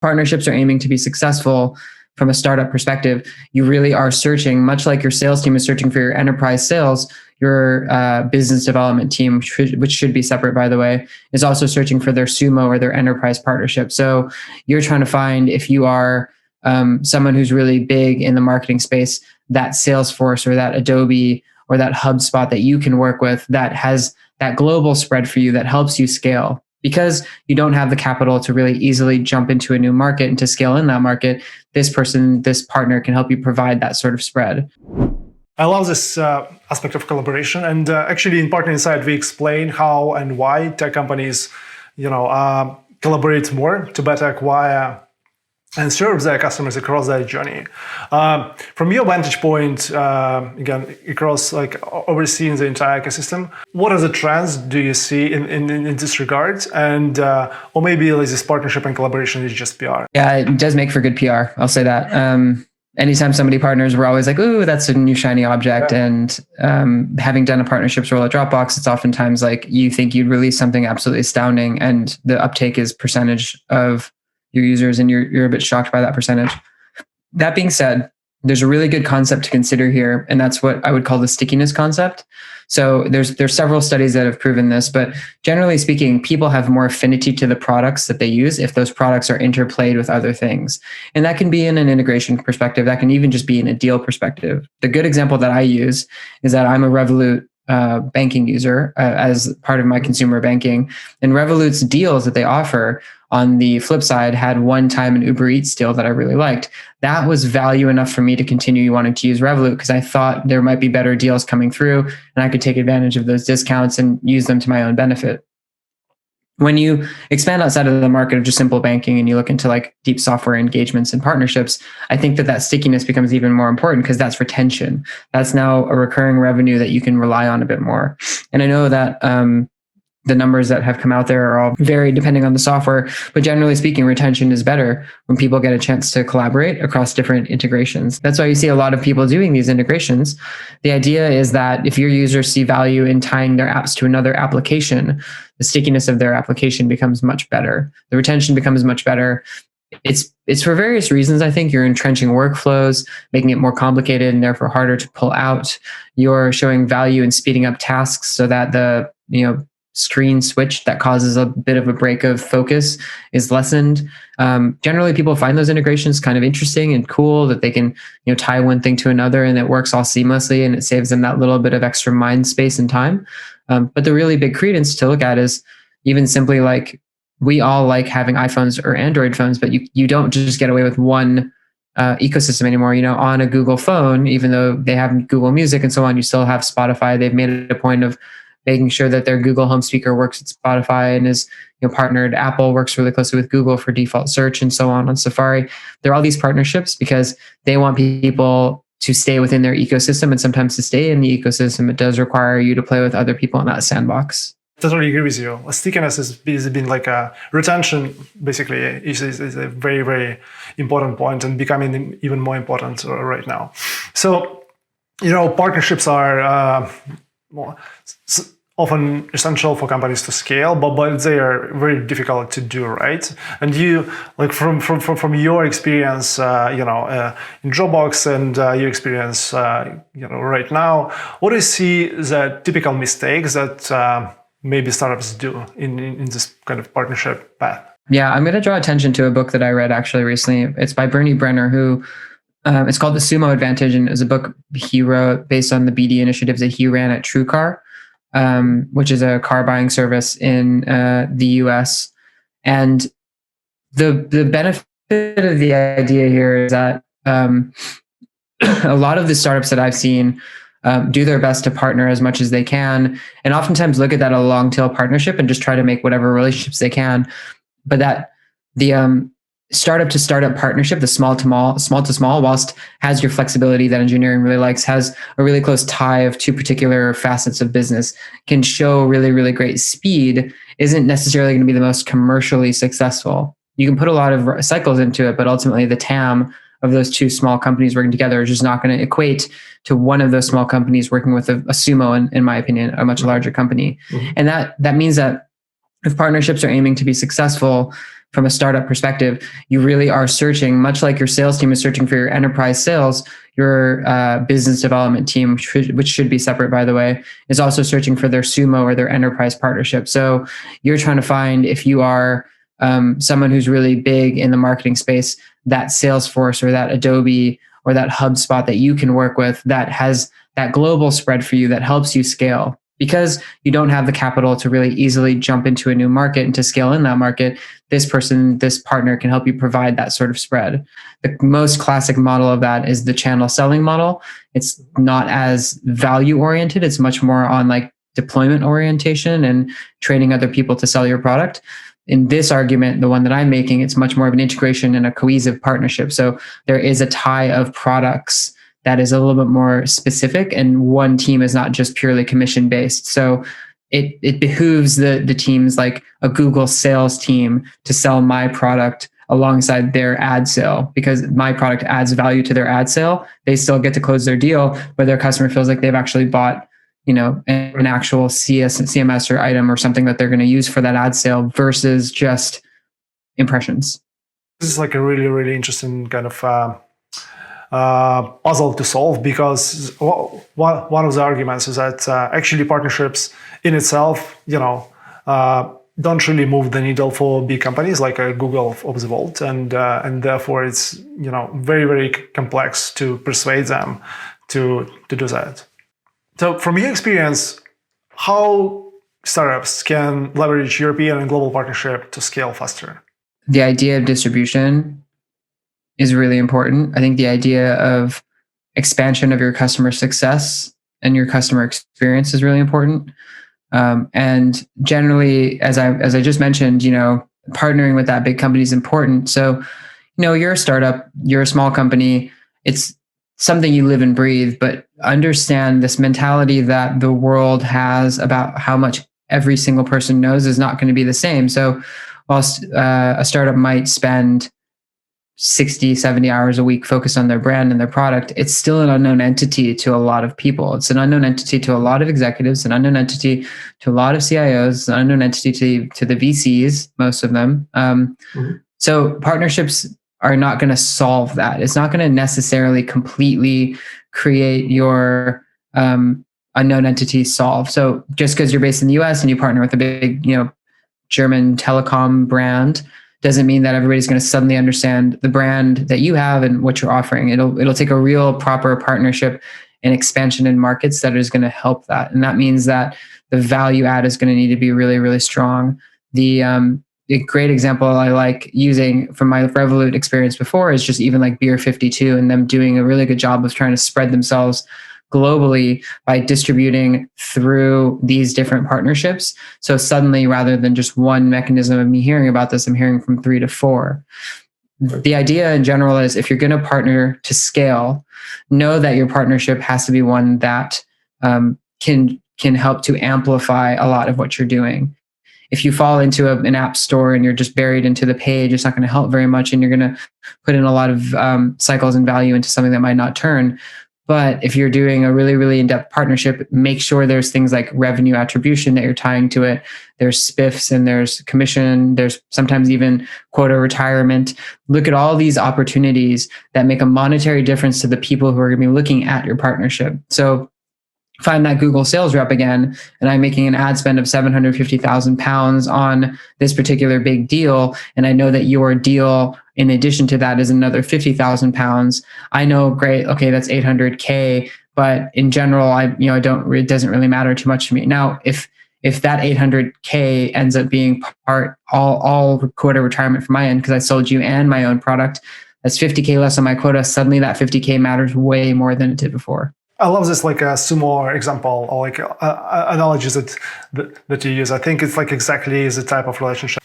partnerships are aiming to be successful from a startup perspective, you really are searching, much like your sales team is searching for your enterprise sales, your business development team, which should be separate, by the way, is also searching for their Sumo or their enterprise partnership. So you're trying to find, if you are someone who's really big in the marketing space, that Salesforce or that Adobe or that HubSpot that you can work with that has that global spread for you that helps you scale. Because you don't have the capital to really easily jump into a new market and to scale in that market, this partner can help you provide that sort of spread. I love this aspect of collaboration. And actually in Partner Insight, we explain how and why tech companies, collaborate more to better acquire and serve their customers across their journey. From your vantage point, again, across overseeing the entire ecosystem, what are the trends do you see in this regard? And or maybe this partnership and collaboration is just PR? Yeah, it does make for good PR. I'll say that. Anytime somebody partners, we're always like, ooh, that's a new shiny object. Yeah. And having done a partnerships role at Dropbox, it's oftentimes like you think you'd release something absolutely astounding and the uptake is percentage of your users, and you're a bit shocked by that percentage. That being said, there's a really good concept to consider here, and that's what I would call the stickiness concept. So there's several studies that have proven this, but generally speaking, people have more affinity to the products that they use if those products are interplayed with other things. And that can be in an integration perspective. That can even just be in a deal perspective. The good example that I use is that I'm a Revolut banking user as part of my consumer banking, and Revolut's deals that they offer on the flip side had one time an Uber Eats deal that I really liked. That was value enough for me to continue wanting to use Revolut because I thought there might be better deals coming through and I could take advantage of those discounts and use them to my own benefit. When you expand outside of the market of just simple banking and you look into deep software engagements and partnerships, I think that stickiness becomes even more important because that's retention. That's now a recurring revenue that you can rely on a bit more. And I know that the numbers that have come out there are all varied depending on the software, but generally speaking, retention is better when people get a chance to collaborate across different integrations. That's why you see a lot of people doing these integrations. The idea is that if your users see value in tying their apps to another application, the stickiness of their application becomes much better. The retention becomes much better. It's for various reasons. I think you're entrenching workflows, making it more complicated and therefore harder to pull out. You're showing value in speeding up tasks so that the screen switch that causes a bit of a break of focus is lessened. Generally, people find those integrations kind of interesting and cool that they can tie one thing to another and it works all seamlessly and it saves them that little bit of extra mind space and time. But the really big credence to look at is even simply we all like having iPhones or Android phones, but you don't just get away with one ecosystem anymore. On a Google phone, even though they have Google Music and so on, you still have Spotify. They've made it a point of making sure that their Google Home speaker works at Spotify and is partnered. Apple works really closely with Google for default search and so on Safari. There are all these partnerships because they want people to stay within their ecosystem, and sometimes to stay in the ecosystem, it does require you to play with other people in that sandbox. Totally agree with you. Stickiness has been a retention, basically, is a very, very important point and becoming even more important right now. So, partnerships are often essential for companies to scale, but they are very difficult to do, right? And you, from your experience, in Dropbox and your experience, right now, what do you see the typical mistakes that maybe startups do in this kind of partnership path? Yeah, I'm going to draw attention to a book that I read actually recently. It's by Bernie Brenner, who it's called The Sumo Advantage, and it was a book he wrote based on the BD initiatives that he ran at TrueCar, which is a car buying service in the US. And the benefit of the idea here is that a lot of the startups that I've seen do their best to partner as much as they can, and oftentimes look at that a long tail partnership and just try to make whatever relationships they can. But that the startup to startup partnership, the small to small, whilst has your flexibility that engineering really likes, has a really close tie of two particular facets of business, can show really, really great speed, isn't necessarily going to be the most commercially successful. You can put a lot of cycles into it, but ultimately the TAM of those two small companies working together is just not going to equate to one of those small companies working with a Sumo, in my opinion, a much larger company. Mm-hmm. And that means that if partnerships are aiming to be successful, from a startup perspective, you really are searching, much like your sales team is searching for your enterprise sales, your business development team, which should be separate, by the way, is also searching for their Sumo or their enterprise partnership. So you're trying to find, if you are someone who's really big in the marketing space, that Salesforce or that Adobe or that HubSpot that you can work with that has that global spread for you that helps you scale. Because you don't have the capital to really easily jump into a new market and to scale in that market, this partner can help you provide that sort of spread. The most classic model of that is the channel selling model. It's not as value oriented. It's much more on like deployment orientation and training other people to sell your product. In this argument, the one that I'm making, it's much more of an integration and a cohesive partnership. So there is a tie of products that is a little bit more specific, and one team is not just purely commission based. So it behooves the teams like a Google sales team to sell my product alongside their ad sale, because my product adds value to their ad sale. They still get to close their deal, but their customer feels like they've actually bought, an actual CMS or item or something that they're going to use for that ad sale versus just impressions. This is like a really, really interesting kind of puzzle to solve, because one of the arguments is that actually partnerships in itself, don't really move the needle for big companies like a Google of the world, and therefore it's very, very complex to persuade them to do that. So from your experience, how startups can leverage European and global partnership to scale faster? The idea of distribution is really important. I think the idea of expansion of your customer success and your customer experience is really important. And generally, as I just mentioned, partnering with that big company is important. So, you're a startup, you're a small company, it's something you live and breathe, but understand this mentality that the world has about how much every single person knows is not going to be the same. So whilst a startup might spend 60, 70 hours a week focused on their brand and their product, it's still an unknown entity to a lot of people. It's an unknown entity to a lot of executives, an unknown entity to a lot of CIOs, an unknown entity to the VCs, most of them. So partnerships are not going to solve that. It's not going to necessarily completely create your unknown entity solve. So just because you're based in the US and you partner with a big, German telecom brand, doesn't mean that everybody's going to suddenly understand the brand that you have and what you're offering. It'll take a real proper partnership and expansion in markets that is going to help that. And that means that the value add is going to need to be really, really strong. A great example I like using from my Revolut experience before is just even like Beer 52 and them doing a really good job of trying to spread themselves globally by distributing through these different partnerships. So suddenly, rather than just one mechanism of me hearing about this, I'm hearing from 3 to 4. The idea in general is if you're going to partner to scale, know that your partnership has to be one that can help to amplify a lot of what you're doing. If you fall into an app store and you're just buried into the page, it's not going to help very much, and you're going to put in a lot of cycles and value into something that might not turn. But if you're doing a really, really in-depth partnership, make sure there's things like revenue attribution that you're tying to it. There's spiffs and there's commission. There's sometimes even quota retirement. Look at all these opportunities that make a monetary difference to the people who are going to be looking at your partnership. So find that Google sales rep again, and I'm making an ad spend of £750,000 on this particular big deal. And I know that your deal, in addition to that, is another £50,000. I know, great, okay, that's $800K, but in general, it doesn't really matter too much to me. Now, if that $800K ends up being all quota retirement from my end, because I sold you and my own product, that's $50K less on my quota. Suddenly that $50K matters way more than it did before. I love this like a Sumo example, or like analogies that you use. I think it's like exactly the type of relationship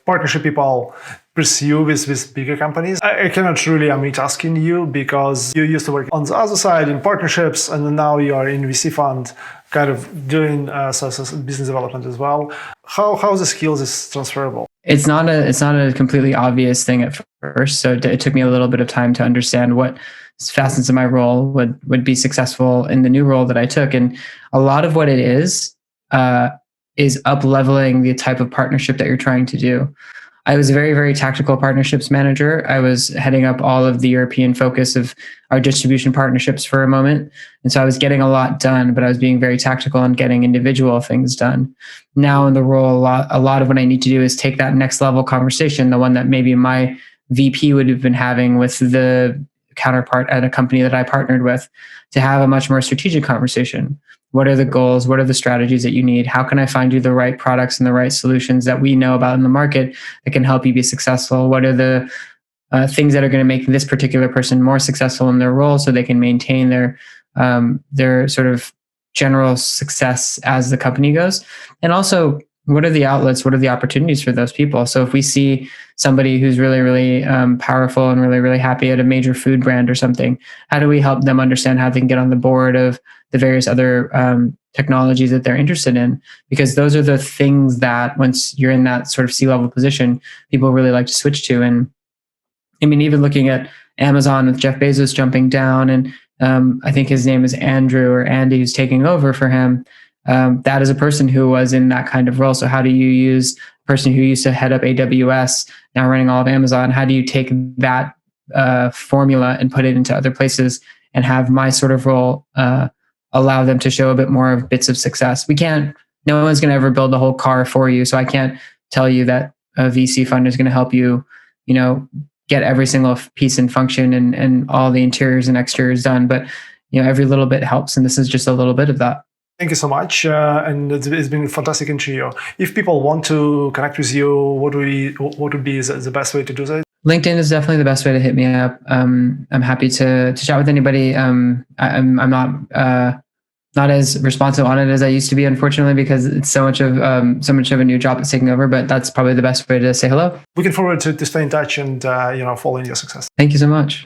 partnership people pursue with bigger companies. I cannot really omit asking you, because you used to work on the other side in partnerships, and now you are in VC fund, kind of doing business development as well. How the skills is transferable? It's not a completely obvious thing at first. So it took me a little bit of time to understand what facets of my role would be successful in the new role that I took. And a lot of what it is up-leveling the type of partnership that you're trying to do. I was a very, very tactical partnerships manager. I was heading up all of the European focus of our distribution partnerships for a moment. And so I was getting a lot done, but I was being very tactical and getting individual things done. Now in the role, a lot of what I need to do is take that next level conversation, the one that maybe my VP would have been having with the counterpart at a company that I partnered with, to have a much more strategic conversation. What are the goals? What are the strategies that you need? How can I find you the right products and the right solutions that we know about in the market that can help you be successful? What are the things that are going to make this particular person more successful in their role so they can maintain their sort of general success as the company goes? And also, what are the outlets? What are the opportunities for those people? So if we see somebody who's really, really powerful and really, really happy at a major food brand or something, how do we help them understand how they can get on the board of the various other technologies that they're interested in? Because those are the things that once you're in that sort of C-level position, people really like to switch to. And I mean, even looking at Amazon with Jeff Bezos jumping down, and I think his name is Andrew or Andy, who's taking over for him. That is a person who was in that kind of role. So how do you use a person who used to head up AWS, now running all of Amazon? How do you take that formula and put it into other places and have my sort of role allow them to show a bit more of bits of success? No one's going to ever build the whole car for you. So I can't tell you that a VC fund is going to help you, get every single piece and function and all the interiors and exteriors done. But, every little bit helps. And this is just a little bit of that. Thank you so much, and it's been a fantastic interview. If people want to connect with you, what would be the best way to do that? LinkedIn is definitely the best way to hit me up. I'm happy to chat with anybody. I'm not as responsive on it as I used to be, unfortunately, because it's so much of a new job that's taking over. But that's probably the best way to say hello. Looking forward to stay in touch and following your success. Thank you so much.